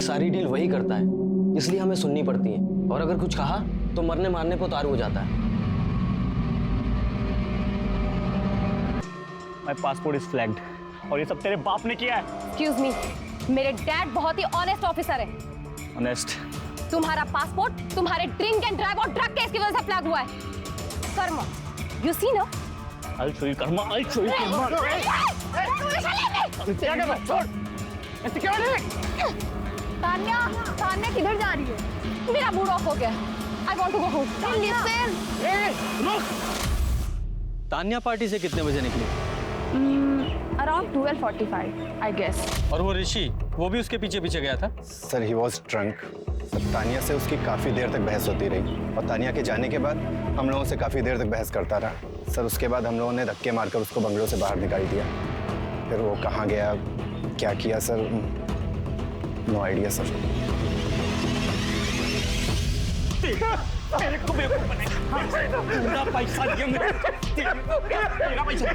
सारी डील वही करता है, इसलिए हमें सुननी पड़ती है। और अगर कुछ कहा तो मरने मारने पे उतारू हो जाता है। माय पासपोर्ट इज फ्लैग्ड और ये सब तेरे बाप ने किया है। एक्सक्यूज मी, मेरे डैड बहुत ही ऑनेस्ट ऑफिसर है। ऑनेस्ट? तुम्हारा पासपोर्ट तुम्हारे ड्रिंक एंड ड्राइव और ड्रग केस की वजह से फ्लैग हुआ है। कर्मा, यू सी ना? I'll show you Karma, I'll show you Karma. क्या कर रहा है? छोड़। तान्या, तान्या किधर जा रही है? मेरा मूड ऑफ हो गया। I want to go home. Tanya party से कितने बजे निकली? Around 12:45, I guess. और वो ऋषि, वो भी उसके पीछे पीछे गया था? Sir he was drunk. Sir Tania से उसकी काफ़ी देर तक बहस होती रही और तानिया के जाने के बाद हम लोगों से काफ़ी देर तक बहस करता रहा। सर उसके बाद हम लोगों ने धक्के मारकर उसको बंगलों से बाहर निकाल दिया। फिर वो कहाँ गया, क्या किया सर, नो आइडिया सर। मेरे को बेवकूफ बनेगा। पूरा पैसा दिया मेरे तेरा पैसा।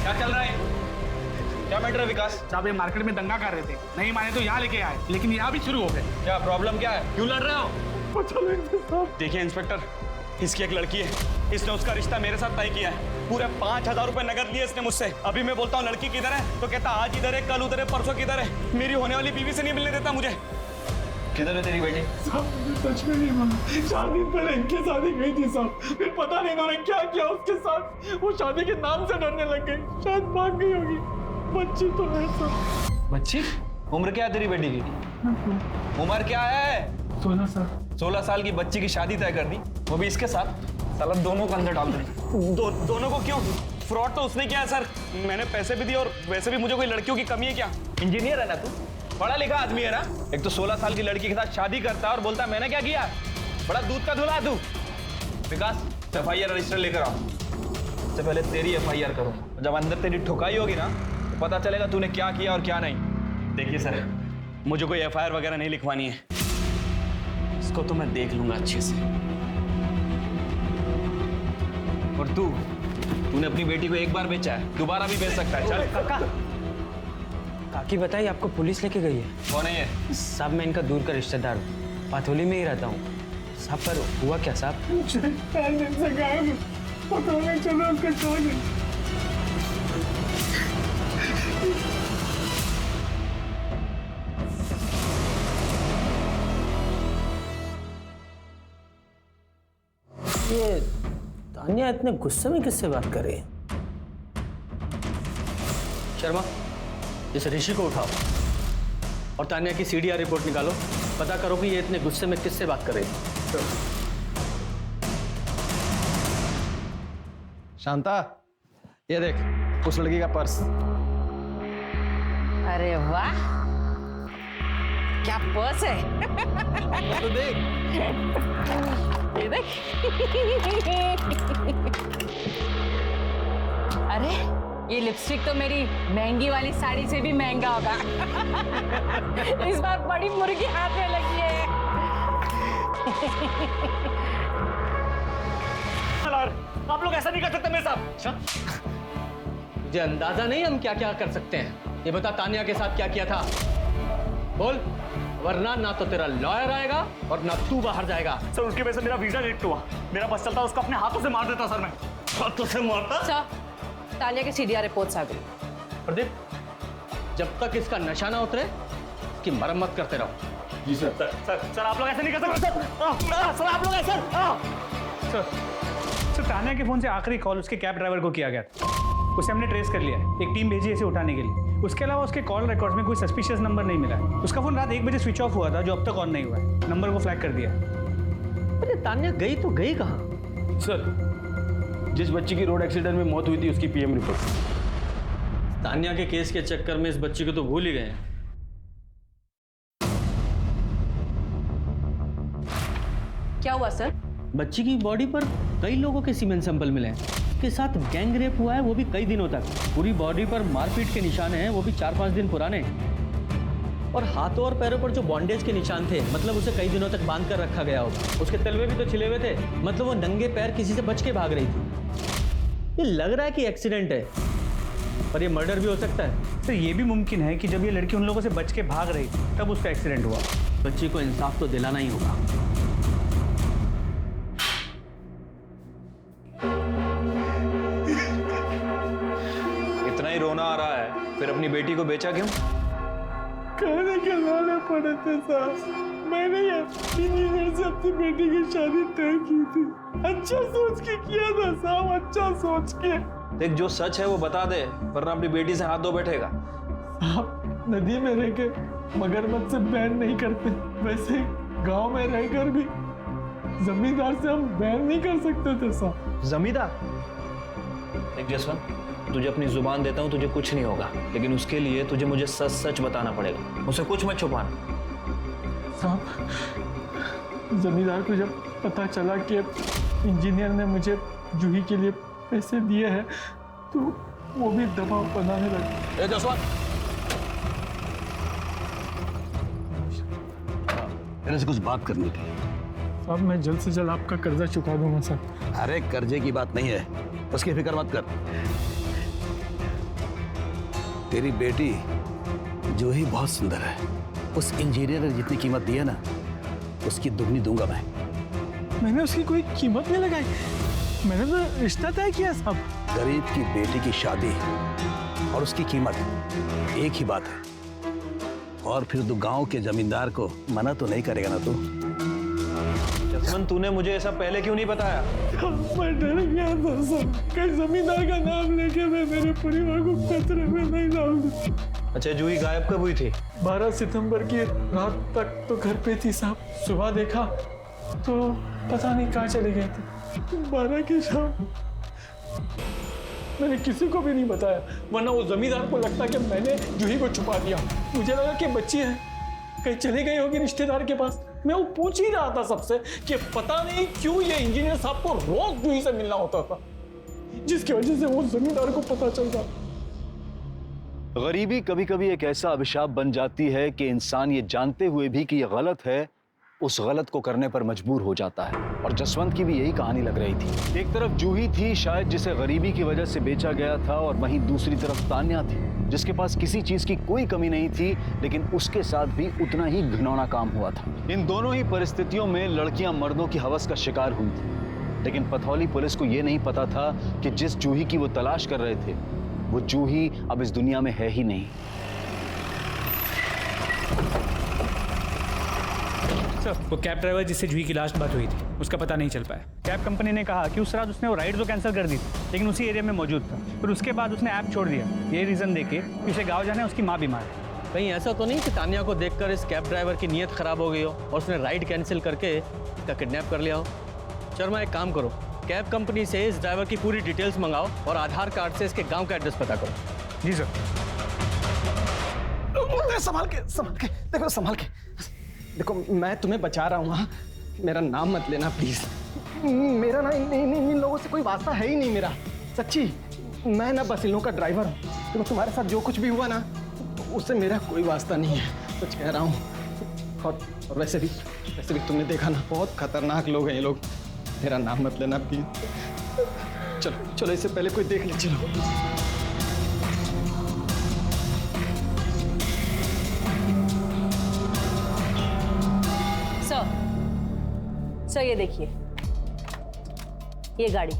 क्या चल रहा है? क्या मैटर है विकास? साहब ये मार्केट में दंगा कर रहे थे, नहीं माने तो यहाँ लेके आए, लेकिन यहाँ भी शुरू हो गए। क्या प्रॉब्लम क्या है? क्यों लड़ रहे हो? देखिए इंस्पेक्टर, इसकी एक लड़की है, इसने उसका रिश्ता मेरे साथ तय किया है। पूरे 5,000 रुपए नगद लिए इसने मुझसे। अभी मैं बोलता हूँ लड़की किधर है तो कहता आज इधर है, कल उधर है, परसों किधर है। मेरी होने वाली बीवी से नहीं मिलने देता मुझे। किधर है तेरी बेटी? सच में नहीं माना, 4 दिन पहले इनकी शादी गई थी साहब, फिर पता नहीं इन्होंने क्या किया उसके साथ, वो शादी के नाम से डरने लग गई, शायद भाग गई होगी। बच्ची तो है सर। बच्ची? उम्र क्या है तेरी बेटी की? उम्र क्या है? 16 साल। 16 साल की बच्ची की शादी तय कर दी, वो भी इसके साथ। साला दोनों को अंदर डाल दे। दोनों को क्यों? फ्रॉड तो उसने किया है सर। मैंने पैसे भी दिए और वैसे भी मुझे कोई लड़कियों की कमी है क्या? इंजीनियर है ना तू, पढ़ा लिखा आदमी है ना। एक तो 16 साल की लड़की के साथ शादी करता है और बोलता है मैंने क्या किया। बड़ा दूध का धुला तू। विकास, FIR रजिस्टर लेकर आओ। सबसे पहले तेरी FIR करो, जब अंदर तेरी ठुकाई होगी ना तो पता चलेगा तूने क्या किया और क्या नहीं। देखिए सर, मुझे कोई FIR वगैरह नहीं लिखवानी है, इसको तो मैं देख लूंगा अच्छे से। और तूने अपनी बेटी को एक बार बेचा है, दोबारा भी बेच सकता है। चल काका, काकी बताइए, आपको पुलिस लेके गई है? कौन है ये? साहब मैं इनका दूर का रिश्तेदार हूँ, पाथोली में ही रहता हूँ। साहब पर हुआ क्या साहब? 4 दिन से गायब है, पता नहीं चला उसका कौन है। ये तान्या इतने गुस्से में किससे बात कर रही है? शर्मा, इस ऋषि को उठाओ और तान्या की CDR रिपोर्ट निकालो। पता करो कि ये इतने गुस्से में किससे बात कर रही है। शांता, ये देख उस लड़की का पर्स। अरे वाह, क्या पर्स है। तो देख। ये देख। अरे ये लिपस्टिक तो मेरी महंगी वाली साड़ी से भी महंगा होगा। इस बार बड़ी मुर्गी हाथ में लगी है। आप लोग ऐसा नहीं कर सकते मेरे साथ। मुझे अंदाजा नहीं हम क्या क्या कर सकते हैं। ये बता तान्या के साथ क्या किया था, बोल, वरना ना तो तेरा लॉयर आएगा और ना तू बाहर जाएगा। सर उसकी वजह से मेरा वीजा रिजेक्ट हुआ। मेरा बस चलता उसको अपने हाथों से मार देता सर मैं। हाथों से मारता? सर, तान्या के CDR रिपोर्ट्स आ गई। प्रदीप, जब तक इसका नशा ना उतरे इसकी मरम्मत करते रहो। जी सर। सर आप लोग ऐसे नहीं कर सकते सर। आप लोग ऐसे। सर तान्या के फोन से आखिरी कॉल उसके कैब ड्राइवर को किया गया था, उसे हमने ट्रेस कर लिया है। एक टीम भेजी है इसे उठाने के लिए। उसके अलावा उसके कॉल रिकॉर्ड्स में कोई सस्पिशियस नंबर नहीं मिला है। उसका फोन रात 1 बजे स्विच ऑफ हुआ था, जो अब तक ऑन नहीं हुआ है। नंबर को फ्लैग कर दिया। अरे तान्या गई तो गई कहाँ? सर, जिस बच्ची की रोड एक्सीडेंट में मौत हुई थी उसकी PM रिपोर्ट। तान्या के केस के चक्कर में इस बच्ची को तो भूल ही गए हैं। क्या हुआ सर? बच्ची की बॉडी पर कई लोगों के सीमेंट सैंपल मिले हैं। उसके साथ गैंग रेप हुआ है, वो भी कई दिनों तक। पूरी बॉडी पर मारपीट के निशान हैं, वो भी 4-5 दिन पुराने। और हाथों और पैरों पर जो बॉन्डेज के निशान थे, मतलब उसे कई दिनों तक बांध कर रखा गया होगा। उसके तलवे भी तो छिले हुए थे, मतलब वो नंगे पैर किसी से बच के भाग रही थी। ये लग रहा है कि एक्सीडेंट है। पर ये मर्डर भी हो सकता है। सर ये भी मुमकिन है कि जब ये लड़की उन लोगों से बच के भाग रही थी तब उसका एक्सीडेंट हुआ। बच्ची को इंसाफ तो दिलाना ही होगा। इतना ही रोना आ रहा है, फिर अपनी बेटी को बेचा क्यों? कहने के लाने पड़े थे साहब। मैंने ये इंजीनियर से अपनी बेटी की शादी तय की थी। अच्छा सोच के किया था साहब, अच्छा सोच के। देख, जो सच है वो बता दे, वरना अपनी बेटी से हाथ धो बैठेगा। साहब नदी में रह के मगरमच्छ से बैन नहीं करते, वैसे गांव में रहकर भी जमींदार से हम बैन नहीं कर सकते थे साहब। जमींदार? देख जसवंत, तुझे अपनी जुबान देता हूँ, तुझे कुछ नहीं होगा, लेकिन उसके लिए तुझे मुझे सच सच बताना पड़ेगा। मुझसे कुछ मत छुपाना। साहब जमींदार को जब पता चला कि इंजीनियर ने मुझे जूही के लिए पैसे दिए हैं तो वो भी दबाव बनाने लगा। ए जसवंत, मेरे से कुछ बात करनी थी। साहब मैं जल्द से जल्द आपका कर्जा चुका दूंगा साहब। अरे कर्जे की बात नहीं है, उसकी फिक्र मत कर। तेरी बेटी जूही बहुत सुंदर है। उस इंजीनियर ने जितनी कीमत दी है ना, उसकी दुगनी दूंगा मैं। मैंने उसकी कोई कीमत नहीं लगाई, मैंने तो रिश्ता तय किया साहब। गरीब की बेटी की शादी और उसकी कीमत एक ही बात है। और फिर तू गांव के जमींदार को मना तो नहीं करेगा ना तू? जसवंत, तूने मुझे ऐसा पहले क्यों नहीं बताया? मैं डर गया था सर, कहीं जमींदार का नाम लेके मैं मेरे परिवार को खतरे में नहीं डाल दूं। अच्छा, जूही गायब कब हुई थी? 12 सितंबर की रात तक तो घर पे थी साहब। सुबह देखा तो पता नहीं कहाँ चले गए थे। 12 की शाम मैंने किसी को भी नहीं बताया, वरना वो जमींदार को लगता कि मैंने जूही को छुपा दिया। मुझे लगा कि बच्ची है, कहीं चली गई होगी रिश्तेदार के पास। मैं वो पूछ ही रहा था सबसे कि पता नहीं क्यों ये इंजीनियर साहब को रोज जूही से मिलना होता था, जिसकी वजह से वो जमींदार को पता चलता। गरीबी कभी कभी एक ऐसा अभिशाप बन जाती है कि इंसान ये जानते हुए भी कि ये गलत है, उस गलत को करने पर मजबूर हो जाता है। और जसवंत की भी यही कहानी लग रही थी। एक तरफ जूही थी शायद जिसे गरीबी की वजह से बेचा गया था, और वहीं दूसरी तरफ तान्या थी जिसके पास किसी चीज की कोई कमी नहीं थी, लेकिन उसके साथ भी उतना ही घिनौना काम हुआ था। इन दोनों ही परिस्थितियों में लड़कियां मर्दों की हवस का शिकार हुई थी, लेकिन पथौली पुलिस को यह नहीं पता था कि जिस जूही की वो तलाश कर रहे थे वो जूही अब इस दुनिया में है ही नहीं। सर वो कैब ड्राइवर जिससे जूही की लास्ट बात हुई थी उसका पता नहीं चल पाया। कैब कंपनी ने कहा कि उस रात उसने वो राइड तो कैंसिल कर दी थी, लेकिन उसी एरिया में मौजूद था। फिर उसके बाद उसने ऐप छोड़ दिया, ये रीज़न देके कि उसे गाँव जाना है, उसकी माँ बीमार है। कहीं ऐसा तो नहीं कि तान्या को देखकर इस कैब ड्राइवर की नीयत खराब हो गई हो और उसने राइड कैंसिल करके इसका किडनैप कर लिया हो? शर्मा एक काम करो, कैब कंपनी से इस ड्राइवर की पूरी डिटेल्स मंगाओ और आधार कार्ड से इसके गांव का एड्रेस पता करो। जी सर। संभाल के देखो, संभाल के देखो, मैं तुम्हें बचा रहा हूँ। हाँ, मेरा नाम मत लेना प्लीज। मेरा ना इन लोगों से कोई वास्ता है ही नहीं मेरा, सच्ची। मैं ना बस इन लोगों का ड्राइवर हूँ। देखो तुम्हारे साथ जो कुछ भी हुआ ना उससे मेरा कोई वास्ता नहीं है, कुछ कह रहा हूँ। और वैसे भी तुमने देखा ना, बहुत खतरनाक लोग हैं ये लोग। मेरा नाम मत लेना प्लीज। चलो इससे पहले कोई देख ले। चलो सर ये देखिए, ये गाड़ी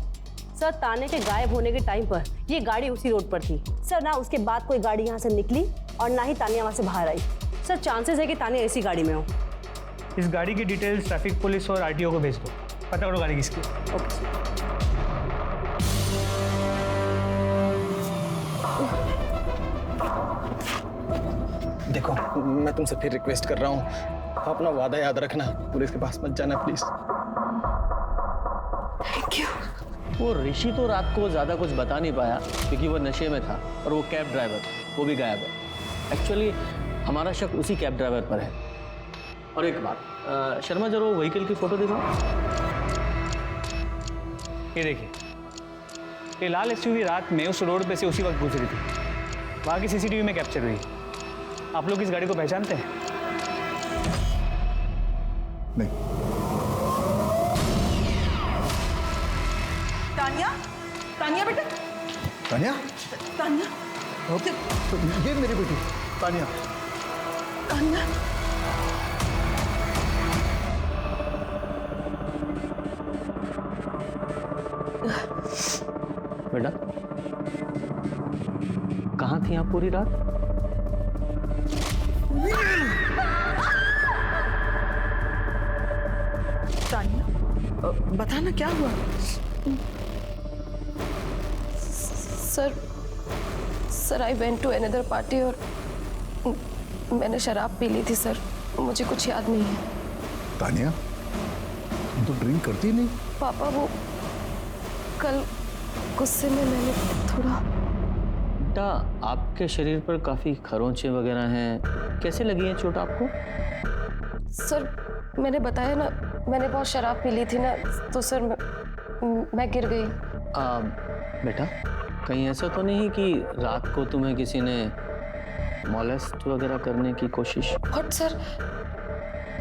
सर तान्या के गायब होने के टाइम पर ये गाड़ी उसी रोड पर थी सर। ना उसके बाद कोई गाड़ी यहाँ से निकली और ना ही तान्या वहाँ से बाहर आई सर। चांसेस है कि तान्या इसी गाड़ी में हो। इस गाड़ी की डिटेल्स ट्रैफिक पुलिस और आरटीओ को भेज दो, पता करो गाड़ी किसकी है। ओके। देखो मैं तुमसे फिर रिक्वेस्ट कर रहा हूँ, अपना वादा याद रखना, पुलिस के पास मत जाना प्लीज। Thank you. वो ऋषि तो रात को ज़्यादा कुछ बता नहीं पाया क्योंकि वो नशे में था, और वो कैब ड्राइवर वो भी गायब है। एक्चुअली हमारा शक उसी कैब ड्राइवर पर है। और एक बात, शर्मा जरा वो व्हीकल की फ़ोटो दिखाओ। ये देखिए, ये लाल एसयूवी रात में उस रोड पे से उसी वक्त गुजरी थी, वहाँ की सीसीटीवी में कैप्चर हुई। आप लोग इस गाड़ी को पहचानते हैं? नहीं। तान्या बेटा, तान्या? तान्या ओके तो ये मेरी बेटी तानिया। बेटा कहाँ थी आप पूरी रात? तानिया बताना क्या हुआ? Sir I went to another party और मैंने शराब पी ली थी सर, मुझे कुछ याद नहीं है। तानिया तुम तो ड्रिंक करती नहीं। पापा वो कल गुस्से में मैंने थोड़ा। बेटा आपके शरीर पर काफी खरोंचे वगैरह हैं, कैसे लगी है चोट आपको? सर मैंने बताया ना, मैंने बहुत शराब पी ली थी ना, तो सर मैं गिर गई। बेटा कहीं ऐसा तो नहीं कि रात को तुम्हें किसी ने मॉलेस्ट वगैरह करने की कोशिश? व्हाट सर,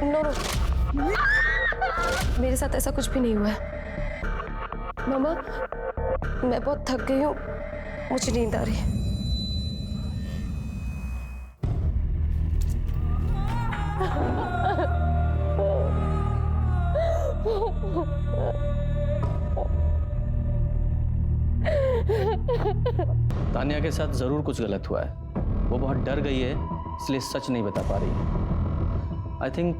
नो मेरे साथ ऐसा कुछ भी नहीं हुआ है। मामा मैं बहुत थक गई हूँ, मुझे नींद आ रही है। तानिया के साथ जरूर कुछ गलत हुआ है, वो बहुत डर गई है इसलिए सच नहीं बता पा रही है। आई थिंक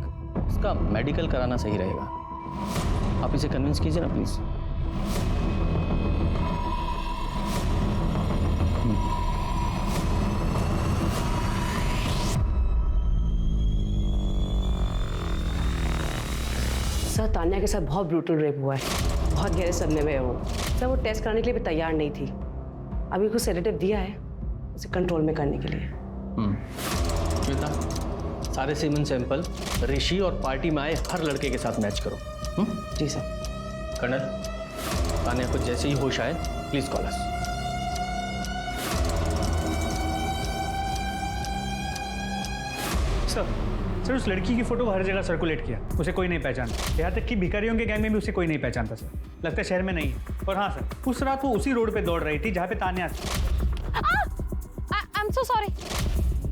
इसका मेडिकल कराना सही रहेगा। आप इसे कन्विंस कीजिए ना प्लीज। सर तानिया के साथ बहुत ब्रूटल रेप हुआ है, बहुत गहरे सदमे में है वो। सर वो टेस्ट कराने के लिए भी तैयार नहीं थी, अभी कुछ सेडेटिव दिया है उसे कंट्रोल में करने के लिए। श्वेता सारे सीमन सैंपल ऋषि और पार्टी में आए हर लड़के के साथ मैच करो। जी सर। कर्नल तानिया को जैसे ही होश आए प्लीज कॉल अस। सर उस लड़की की फोटो हर जगह सर्कुलेट किया, उसे कोई नहीं पहचाना। यहाँ तक कि भिखारियों के गैंग में भी उसे कोई नहीं पहचानता सर। लगता है शहर में नहीं है। और हाँ सर, उस रात वो उसी रोड पे दौड़ रही थी जहाँ पे तानिया थी। I am so sorry.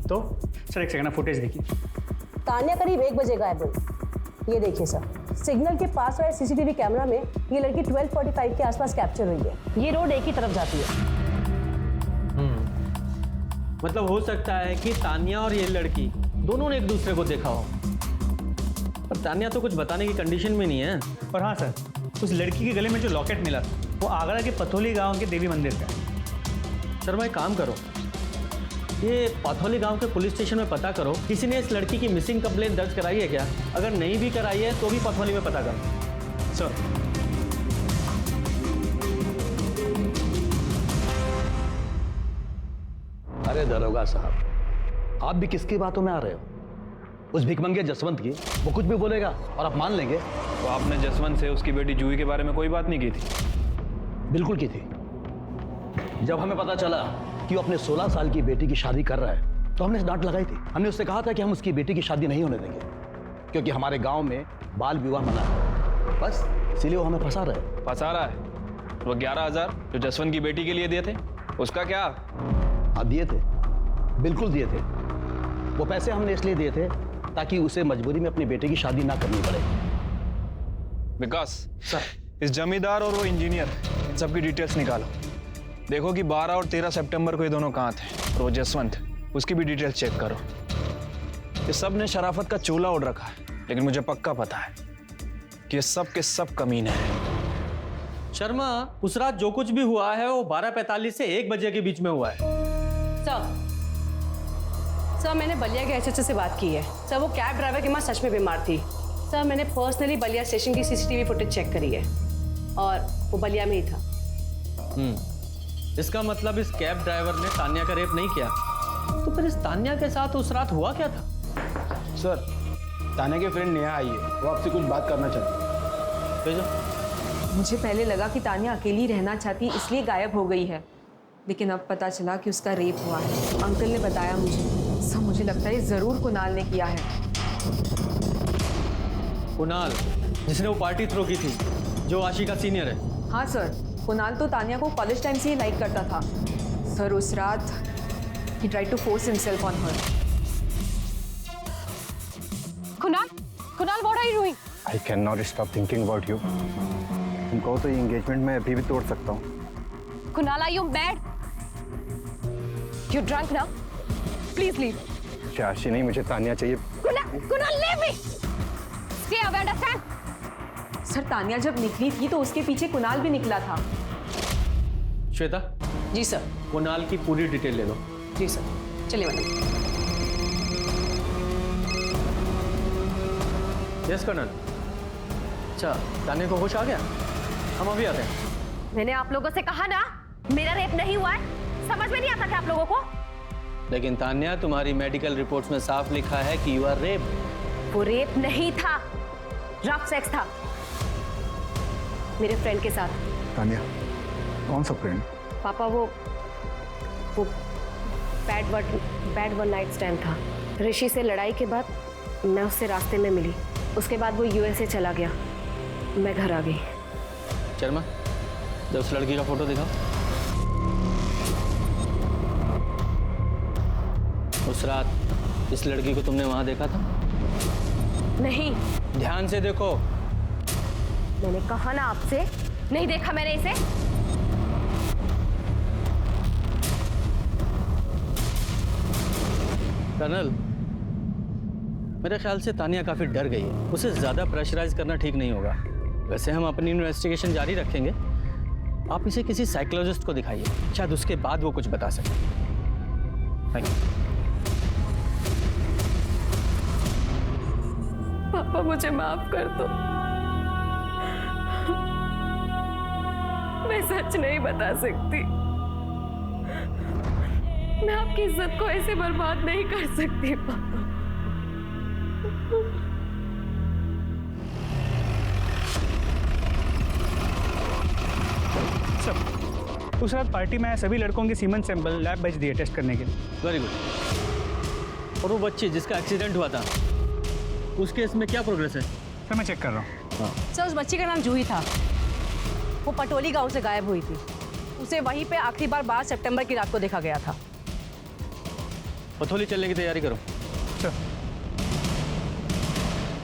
तो सर एक सेकंड फुटेज देखिए। तानिया करीब 1 बजे गायब हुई। ये देखिए सर, सिग्नल के पास वाले सीसीटीवी कैमरा में ये लड़की 12:45 के आसपास कैप्चर हुई है। ये रोड एक ही तरफ जाती है। मतलब हो सकता है कि तानिया और ये लड़की दोनों ने एक दूसरे को देखा हो, पर तानिया तो कुछ बताने की कंडीशन में नहीं है। और हाँ सर, उस लड़की के गले में जो लॉकेट मिला वो आगरा के पथौली गांव के देवी मंदिर का है। शर्मा एक काम करो, ये पथौली गांव के पुलिस स्टेशन में पता करो किसी ने इस लड़की की मिसिंग कंप्लेंट दर्ज कराई है क्या। अगर नहीं भी कराई है तो भी पथौली में पता करो। सर अरे दरोगा साहब, आप भी किसकी बातों में आ रहे हो? उस भिखमंगे जसवंत की, वो कुछ भी बोलेगा और आप मान लेंगे? तो आपने जसवंत से उसकी बेटी जूही के बारे में कोई बात नहीं की थी? बिल्कुल की थी। जब हमें पता चला कि वो अपने 16 साल की बेटी की शादी कर रहा है तो हमने डांट लगाई थी। हमने उससे कहा था कि हम उसकी बेटी की शादी नहीं होने देंगे क्योंकि हमारे गांव में बाल विवाह मना है। बस इसीलिए वो हमें फंसा रहा है। वो 11,000 जो जसवंत की बेटी के लिए दिए थे उसका क्या? हाँ दिए थे, बिल्कुल दिए थे। वो पैसे हमने इसलिए दिए थे ताकि उसे मजबूरी में अपनी बेटी की शादी ना करनी पड़े। विकास सर, इस जमींदार और वो इंजीनियर इन सबकी डिटेल्स निकालो। देखो कि 12 और 13 सितंबर को ये दोनों कहाँ थे, और वो जसवंत उसकी भी डिटेल्स चेक करो। ये सब ने शराफत का चोला ओढ़ रखा है, लेकिन मुझे पक्का पता है कि ये सब के सब कमीने हैं। शर्मा उस रात जो कुछ भी हुआ है वो 12:45 से 1 बजे के बीच में हुआ है। सर मैंने बलिया के एचएचओ से बात की है। सर वो कैब ड्राइवर की माँ सच में बीमार थी। सर मैंने पर्सनली बलिया स्टेशन की सीसीटीवी फुटेज चेक करी है और वो बलिया में ही था। इसका मतलब इस कैब ड्राइवर ने तानिया का रेप नहीं किया, तो फिर इस तानिया के साथ उस रात हुआ क्या था? सर तानिया के फ्रेंड नेहा आई है, वो आपसे कुछ बात करना चाहती है। भेजो। मुझे पहले लगा कि तानिया अकेली रहना चाहती इसलिए गायब हो गई है, लेकिन अब पता चला कि उसका रेप हुआ है। अंकल ने बताया मुझे। सर मुझे लगता है जरूर कुणाल ने किया है। कुणाल जिसने वो पार्टी थ्रो की थी, जो आशी का सीनियर है। हाँ सर, कुणाल तो तानिया को कॉलेज टाइम से ही लाइक करता था। सर उस रात He tried to force himself on her. Kunal, what are you doing? I cannot stop thinking about you. तुम कहो तो ये एंगेजमेंट मैं अभी भी तोड़ सकता हूँ। Kunal, are you mad? You're drunk now. Please leave. चाशी नहीं, मुझे तानिया चाहिए। Kunal, leave me. Stay away, understand? Sir Tania जब निकली थी तो उसके पीछे कुणाल भी निकला था। श्वेता, जी सर। कुणाल की पूरी डिटेल ले लो। जी सर, चलिए मैडम। Yes colonel. अच्छा, तानिया को होश आ गया? हम अभी आते हैं। मैंने आप लोगों से कहा ना, मेरा रेप नहीं हुआ है। समझ में नहीं आता क्या आप लोगों को? लेकिन तानिया, तुम्हारी मेडिकल रिपोर्ट्स में साफ लिखा है कि यू आर रेप। वो रेप नहीं था, रफ सेक्स था मेरे फ्रेंड के साथ। तानिया, कौन सा फ्रेंड? पापा वो बैड वन नाइट स्टैंड था। ऋषि से लड़ाई के बाद मैं उससे रास्ते में मिली। उसके बाद वो यूएसए चला गया, मैं घर आ गई। शर्मा, जब उस लड़की का फोटो दिखाओ। उस रात इस लड़की को तुमने वहां देखा था? नहीं। ध्यान से देखो। मैंने कहा ना आपसे, नहीं देखा मैंने इसे। कर्नल, मेरे ख्याल से तानिया काफी डर गई है। उसे ज्यादा प्रेशराइज करना ठीक नहीं होगा। वैसे हम अपनी इन्वेस्टिगेशन जारी रखेंगे। आप इसे किसी साइकोलॉजिस्ट को दिखाइए, शायद उसके बाद वो कुछ बता सके। Thank you. पापा मुझे माफ कर दो। मैं सच नहीं बता सकती। मैं आपकी इज्जत को ऐसे बर्बाद नहीं कर सकती पापा। सब उस रात पार्टी में आए सभी लड़कों के सीमन सैंपल लैब भेज दिए टेस्ट करने के लिए। Very good. और वो बच्ची जिसका एक्सीडेंट हुआ था, उस केस में क्या प्रोग्रेस है? सर मैं चेक कर रहा हूँ। सर उस बच्ची का नाम जूही था। वो पटोली गांव से गायब हुई थी। उसे वहीं पे आखिरी बार 12 सितंबर की रात को देखा गया था। पथोली चलने की तैयारी करो।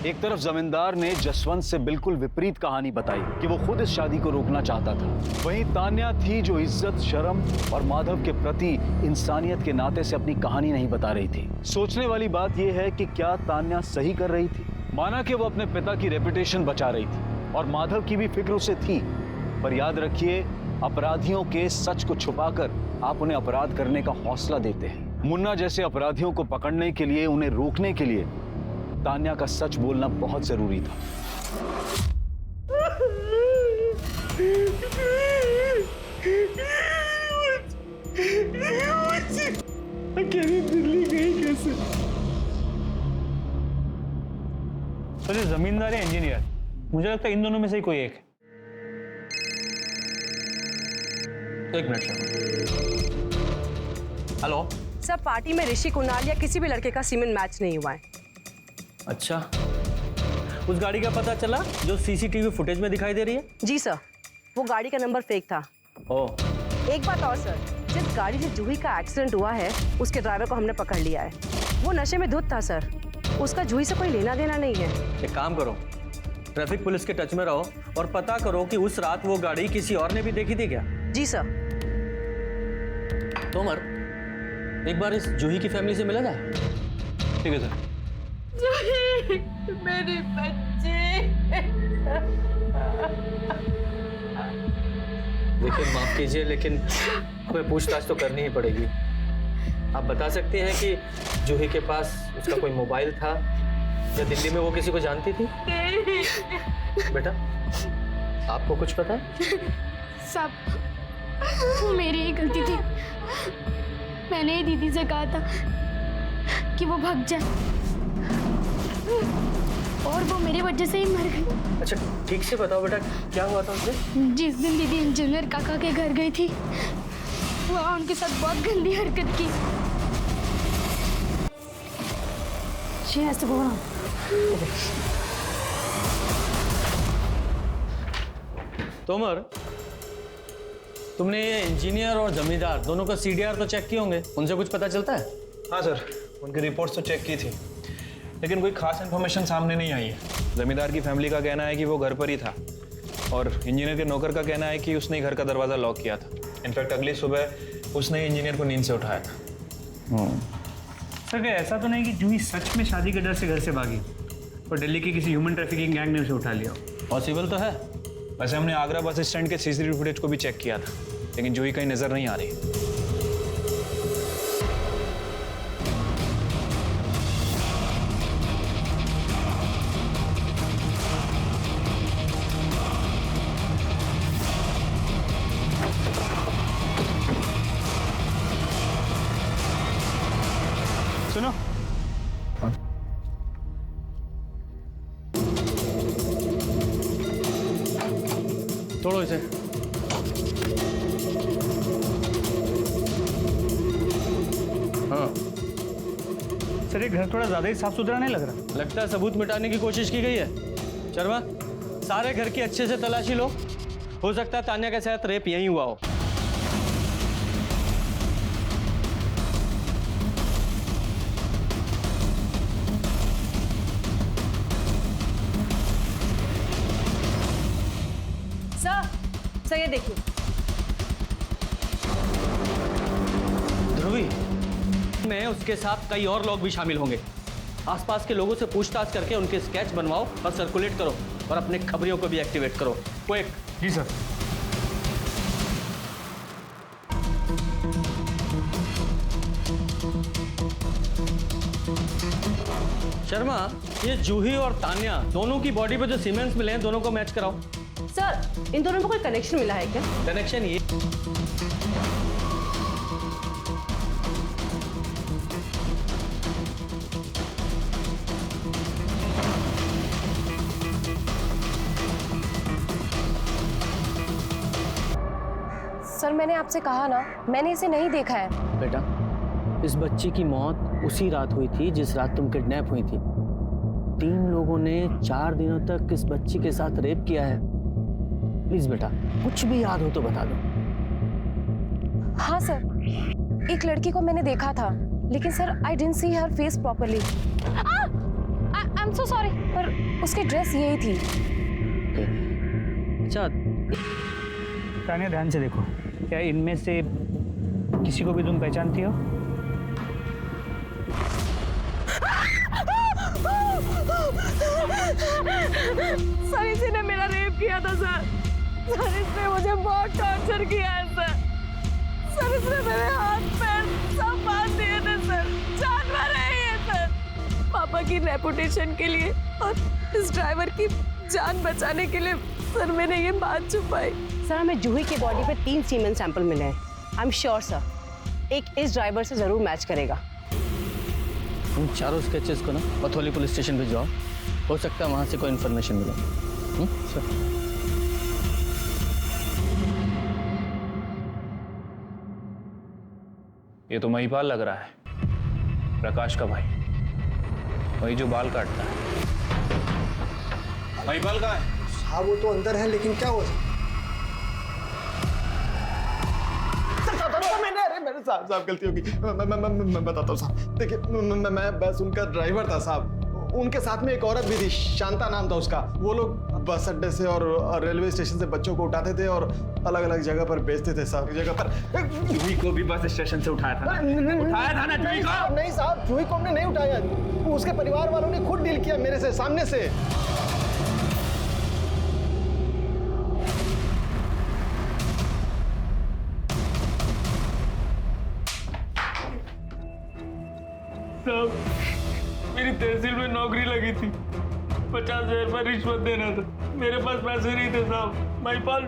एक तरफ जमींदार ने जसवंत से बिल्कुल विपरीत कहानी बताई कि वो खुद इस शादी को रोकना चाहता था। वहीं तान्या थी जो इज्जत, शर्म और माधव के प्रति इंसानियत के नाते से अपनी कहानी नहीं बता रही थी। सोचने वाली बात यह है कि क्या तान्या सही कर रही थी? माना कि वो अपने पिता की रेपुटेशन बचा रही थी और माधव की भी फिक्र उसे थी, पर याद रखिए, अपराधियों के सच को छुपाकर आप उन्हें अपराध करने का हौसला देते हैं। मुन्ना जैसे अपराधियों को पकड़ने के लिए, उन्हें रोकने के लिए तान्या का सच बोलना बहुत जरूरी था। अकेली दिल्ली गई कैसे? तो ये जमींदार है इंजीनियर, मुझे लगता है इन दोनों में से ही कोई एक है। एक मिनट। हेलो सर, पार्टी में ऋषि, कुणाल या किसी भी लड़के का सीमेंट मैच नहीं हुआ है। अच्छा, उस गाड़ी का पता चला जो सीसीटीवी फुटेज में दिखाई दे रही है? जी सर, वो गाड़ी का नंबर फेक था। ओह। एक बात और सर, जिस गाड़ी से जूही का एक्सीडेंट हुआ है उसके ड्राइवर को हमने पकड़ लिया है। वो नशे में धुत था सर। उसका जूही से कोई लेना देना नहीं है। एक काम करो, ट्रैफिक पुलिस के टच में रहो और पता करो कि उस रात वो गाड़ी किसी और ने भी देखी थी क्या? जी सर। तोमर, एक बार इस जूही की फैमिली से मिला था? ठीक है सर। मेरी बच्ची। देखिए, माफ कीजिए लेकिन हमें पूछताछ तो करनी ही पड़ेगी। आप बता सकते हैं कि जूही के पास उसका कोई मोबाइल था या दिल्ली में वो किसी को जानती थी? बेटा, आपको कुछ पता है? सब वो मेरी ही गलती थी। मैंने ही दीदी से कहा था कि वो भाग जाए और वो मेरी वजह से ही मर गई। अच्छा, ठीक से बताओ बेटा, क्या हुआ था उसे? जिस दिन दीदी इंजीनियर काका के घर गई थी, वहाँ उनके साथ बहुत गंदी हरकत की। She has to go on. Tomar, तुमने ये इंजीनियर और जमींदार दोनों का CDR तो चेक किए होंगे, उनसे कुछ पता चलता है? हाँ सर, उनकी रिपोर्ट्स तो चेक की थी, लेकिन कोई खास इन्फॉर्मेशन सामने नहीं आई है। जमींदार की फैमिली का कहना है कि वो घर पर ही था, और इंजीनियर के नौकर का कहना है कि उसने ही घर का दरवाज़ा लॉक किया था। इनफैक्ट अगली सुबह उसने ही इंजीनियर को नींद से उठाया था। सर क्या ऐसा तो नहीं कि जूही सच में शादी के डर से घर से भागी और दिल्ली की किसी ह्यूमन ट्रैफिकिंग गैंग ने उसे उठा लिया? पॉसिबल तो है। वैसे हमने आगरा बस स्टैंड के CCTV फुटेज को भी चेक किया था, लेकिन जूही कहीं नजर नहीं आ रही। सुनो, तोड़ो इसे। हाँ, सर ये घर थोड़ा ज़्यादा ही साफ सुथरा नहीं लग रहा? लगता है सबूत मिटाने की कोशिश की गई है। शर्मा, सारे घर की अच्छे से तलाशी लो, हो सकता है तान्या के साथ रेप यहीं हुआ हो। सर ये देखिए। ध्रुवी में उसके साथ कई और लोग भी शामिल होंगे। आसपास के लोगों से पूछताछ करके उनके स्केच बनवाओ और सर्कुलेट करो, और अपने खबरियों को भी एक्टिवेट करो। क्विक। जी सर। शर्मा, ये जूही और तान्या दोनों की बॉडी पे जो सीमेंट्स मिले हैं, दोनों को मैच कराओ। सर इन दोनों में कोई कनेक्शन मिला है क्या? कनेक्शन ये सर मैंने आपसे कहा ना, मैंने इसे नहीं देखा है। बेटा, इस बच्ची की मौत उसी रात हुई थी जिस रात तुम किडनैप हुई थी। 3 लोगों ने 4 दिनों तक इस बच्ची के साथ रेप किया है। प्लीज बेटा, कुछ भी याद हो तो बता दो। हाँ सर, एक लड़की को मैंने देखा था, लेकिन sir I didn't see her face properly. I am so sorry, पर उसकी ड्रेस यही थी। अच्छा तान्या, ध्यान से देखो, क्या इनमें से किसी को भी तुम पहचानती हो? सर इसी ने मेरा रेप किया था सर। सर इसने मुझे बहुत टॉर्चर किया है सर। सर इसने मेरे हाथ पैर सब बांध दिए थे सर। जानवर है ये सर। पापा की रेपुटेशन के लिए और इस ड्राइवर की जान बचाने के लिए सर मैंने ये बात छुपाई। सर हमें जूही की बॉडी पे 3 सीमेंट सैंपल मिले हैं। आई एम श्योर सर एक इस ड्राइवर से जरूर मैच करेगा। उन चारों स्केचेस को ना पथौली पुलिस स्टेशन भिजवाओ, हो सकता है वहां से कोई इन्फॉर्मेशन मिले। सर ये तो महिपाल लग रहा है, प्रकाश का भाई, वही जो बाल काटता है। महिपाल कहाँ है? हाँ वो तो अंदर है, लेकिन क्या हो मेरे साहब गलती होगी। मैं बताता हूँ साहब। देखिए मैं बस उनका ड्राइवर था साहब। उनके साथ में एक औरत भी थी, शांता नाम था उसका। वो लोग बस अड्डे से और रेलवे स्टेशन से बच्चों को उठाते थे और अलग अलग जगह पर बेचते थे साहब। जगह पर जूही को भी बस स्टेशन से उठाया था? उठाया था ना जूही को? नहीं साहब, जूही को हमने नहीं उठाया। उसके परिवार वालों ने खुद डील किया मेरे से, सामने से। मेरी तहसील में नौकरी लगी थी, 50,000 रुपये रिश्वत देना था। मेरे पास पैसे नहीं थे साहब। महिपाल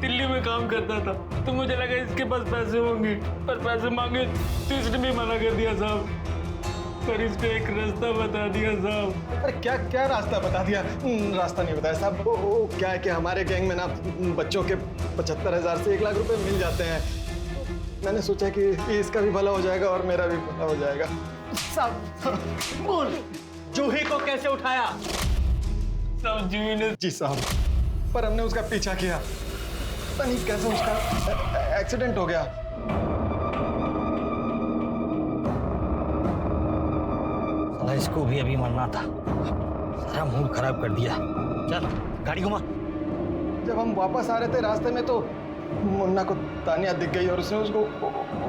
दिल्ली में काम करता था, तो मुझे लगा इसके पास पैसे होंगे, पर पैसे मांगे तो इसने भी मना कर दिया साहब। पर इसने एक रास्ता बता दिया साहब। अरे क्या क्या रास्ता बता दिया? रास्ता नहीं बताया साहब। वो क्या है कि हमारे गैंग में ना बच्चों के 75,000 से 1 लाख रुपए मिल जाते हैं। मैंने सोचा कि इसका भी भला हो जाएगा और मेरा भी भला हो जाएगा। साहब बोल, जूही को कैसे उठाया? साहब जूही ने। जी साहब, पर हमने उसका पीछा किया। पता नहीं कैसे उसका एक्सीडेंट हो गया। साला इसको भी अभी मरना था, सारा मूड खराब कर दिया। चल गाड़ी घुमा। जब हम वापस आ रहे थे रास्ते में तो मुन्ना को तानिया दिख गई और उसने उसको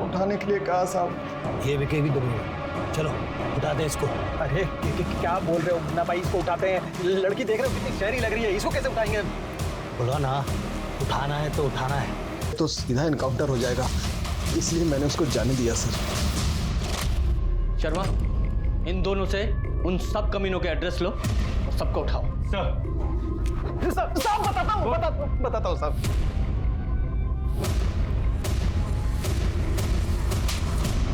उठाने के लिए कहा साहब। ये विके भी दुनिया, चलो उठा दे इसको। अरे क्या बोल रहे हो मुन्ना भाई, इसको उठाते हैं। लड़की देख रहे हो कितनी शहरी लग रही है, इसको कैसे उठाएंगे? बोलो ना, उठाना है तो उठाना है। तो सीधा इनकाउंटर हो जाएगा, इसलिए मैंने उसको जाने दिया सर। शर्मा, इन दोनों से उन सब कमीनों के एड्रेस लो और सबको उठाओ। सब बताता हूँ साहब।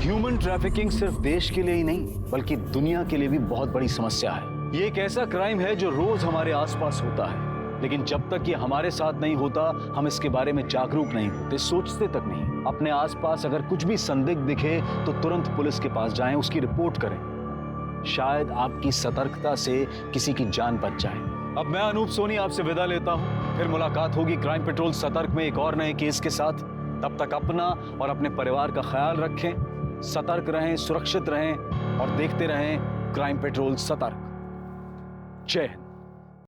ह्यूमन ट्रैफिकिंग सिर्फ देश के लिए ही नहीं बल्कि दुनिया के लिए भी बहुत बड़ी समस्या है। ये एक ऐसा क्राइम है जो रोज हमारे आसपास होता है, लेकिन जब तक ये हमारे साथ नहीं होता हम इसके बारे में जागरूक नहीं होते, सोचते तक नहीं। अपने आसपास अगर कुछ भी संदिग्ध दिखे तो तुरंत पुलिस के पास जाएं, उसकी रिपोर्ट करें। शायद आपकी सतर्कता से किसी की जान बच जाए। अब मैं अनूप सोनी आपसे विदा लेता हूं, फिर मुलाकात होगी क्राइम पेट्रोल सतर्क में एक और नए केस के साथ। तब तक अपना और अपने परिवार का ख्याल रखें, सतर्क रहें, सुरक्षित रहें और देखते रहें क्राइम पेट्रोल सतर्क। जय हिंद।